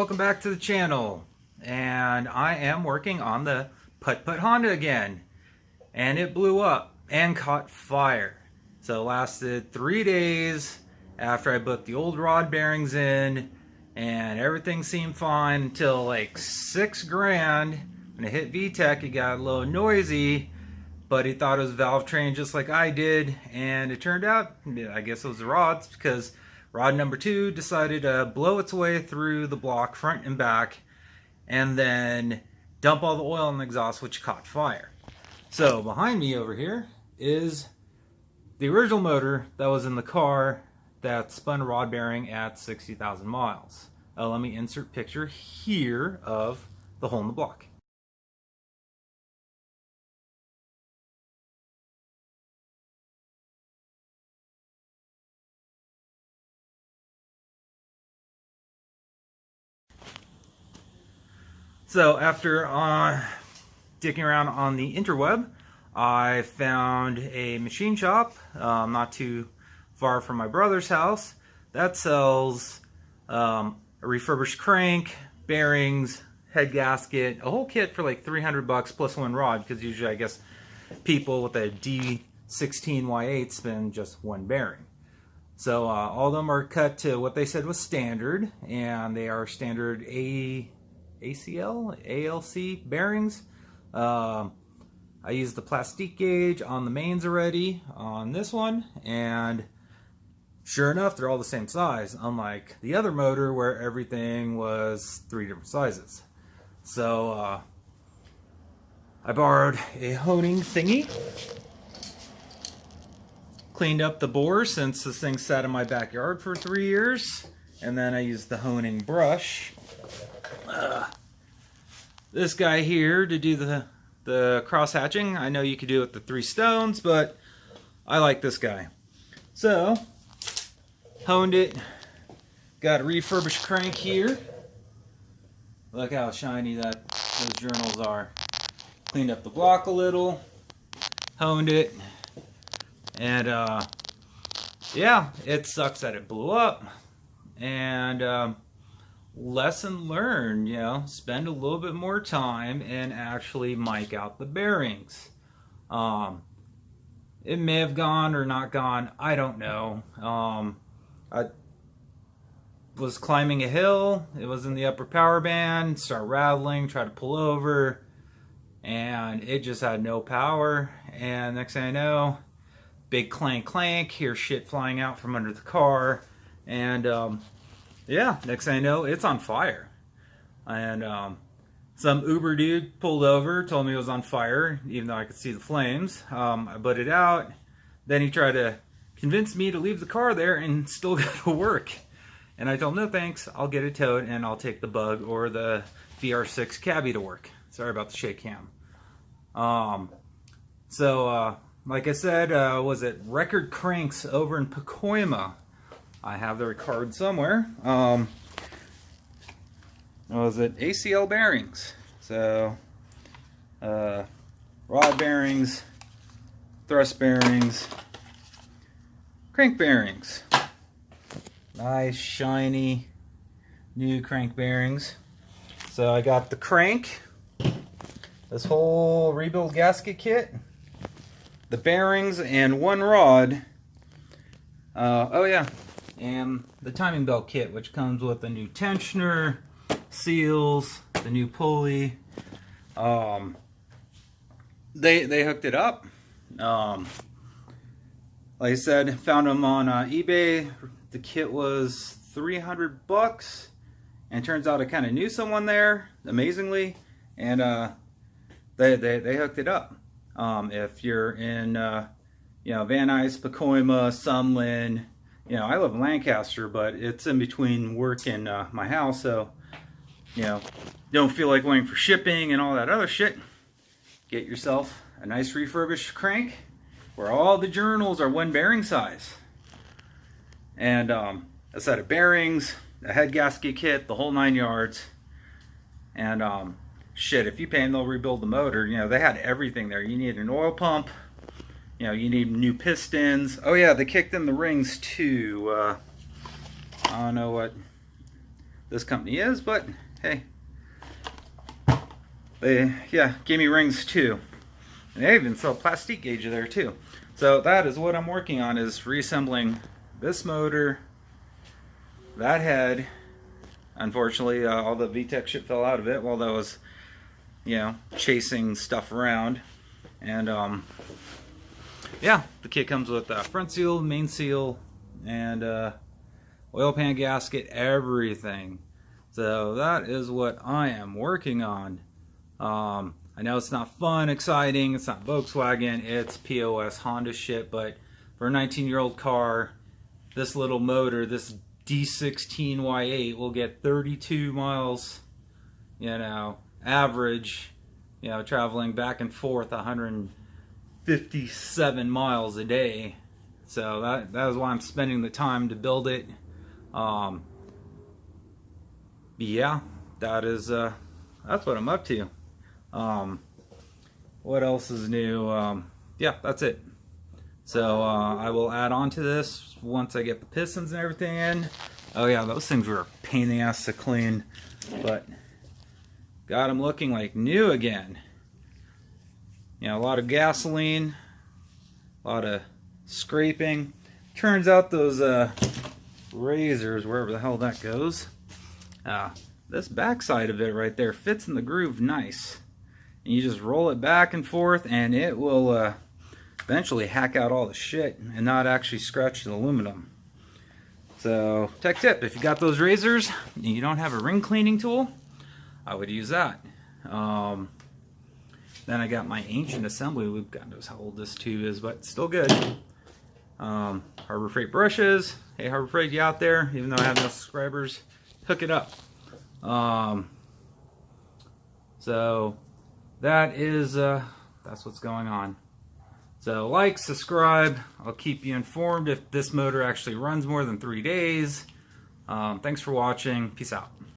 welcome back to the channel. And I am working on the Putt-Putt Honda again. And it blew up and caught fire. So it lasted 3 days after I put the old rod bearings in, and everything seemed fine until like $6,000. When it hit VTEC, it got a little noisy, but he thought it was valve train just like I did, and it turned out, I guess it was the rods, because rod number 2 decided to blow its way through the block front and back, and then dump all the oil in the exhaust, which caught fire. So behind me over here is the original motor that was in the car that spun a rod bearing at 60,000 miles. Let me insert picture here of the hole in the block. So after digging around on the interweb, I found a machine shop not too far from my brother's house that sells a refurbished crank, bearings, head gasket, a whole kit for like $300 plus one rod, because usually I guess people with a D16Y8 spin just one bearing. So all of them are cut to what they said was standard, and they are standard ACL, ALC bearings. I used the plastic gauge on the mains already on this one, and sure enough, they're all the same size, unlike the other motor where everything was 3 different sizes. So I borrowed a honing thingy, cleaned up the bore since this thing sat in my backyard for 3 years, and then I used the honing brush. This guy here to do the cross hatching. I know you could do it with the 3 stones, but I like this guy. So honed it, got a refurbished crank here. Look how shiny those journals are. Cleaned up the block a little, honed it, and yeah, it sucks that it blew up. And lesson learned, you know, spend a little bit more time and actually mic out the bearings. It may have gone or not gone, I don't know. I was climbing a hill, it was in the upper power band, started rattling, tried to pull over, and it just had no power. And next thing I know, big clank clank, hear shit flying out from under the car, and yeah, next thing I know, it's on fire. And some Uber dude pulled over, told me it was on fire, even though I could see the flames. I put it out. Then he tried to convince me to leave the car there and still go to work. And I told him, no thanks, I'll get it towed and I'll take the Bug or the VR6 cabbie to work. Sorry about the shake cam. Like I said, was it Record Cranks over in Pacoima? I have their card somewhere. Was it ACL bearings? So, rod bearings, thrust bearings, crank bearings. Nice, shiny, new crank bearings. So I got the crank, this whole rebuild gasket kit, the bearings, and one rod. Oh yeah. And the timing belt kit, which comes with a new tensioner, seals, the new pulley. They hooked it up. Like I said, found them on eBay. The kit was $300, and turns out I kind of knew someone there, amazingly, and they hooked it up. If you're in you know, Van Nuys, Pacoima, Sumlin. You know, I live in Lancaster, but it's in between work and my house, so, you know, don't feel like waiting for shipping and all that other shit. Get yourself a nice refurbished crank where all the journals are one bearing size. And a set of bearings, a head gasket kit, the whole 9 yards. And shit, if you pay them, they'll rebuild the motor. You know, they had everything there. You need an oil pump. You know, you need new pistons. Oh yeah, they kicked in the rings too. I don't know this company is, but hey, they gave me rings too. And they even sell plastic gauge there too. So that is what I'm working on, is reassembling this motor, that head. Unfortunately, all the VTEC shit fell out of it while that was, you know, chasing stuff around. And yeah, the kit comes with a front seal, main seal, and oil pan gasket, everything. So that is what I am working on. I know it's not fun, exciting, it's not Volkswagen, it's POS Honda shit, but for a 19-year-old car, this little motor, this D16Y8 will get 32 miles, you know, average, you know, traveling back and forth 157 miles a day. So that is why I'm spending the time to build it. Yeah, that's what I'm up to. What else is new? Yeah, that's it. So I will add on to this once I get the pistons and everything in. Oh yeah, those things were a pain in the ass to clean, but got them looking like new again. You know, a lot of gasoline, a lot of scraping. Turns out those razors, wherever the hell that goes, this backside of it right there fits in the groove nice. And you just roll it back and forth and it will eventually hack out all the shit and not actually scratch the aluminum. So, tech tip, if you got those razors and you don't have a ring cleaning tool, I would use that. Then I got my ancient assembly loop. God knows how old this tube is, but still good. Harbor Freight brushes. Hey, Harbor Freight, you out there? Even though I have no subscribers, hook it up. So that is that's what's going on. So like, subscribe. I'll keep you informed if this motor actually runs more than 3 days. Thanks for watching. Peace out.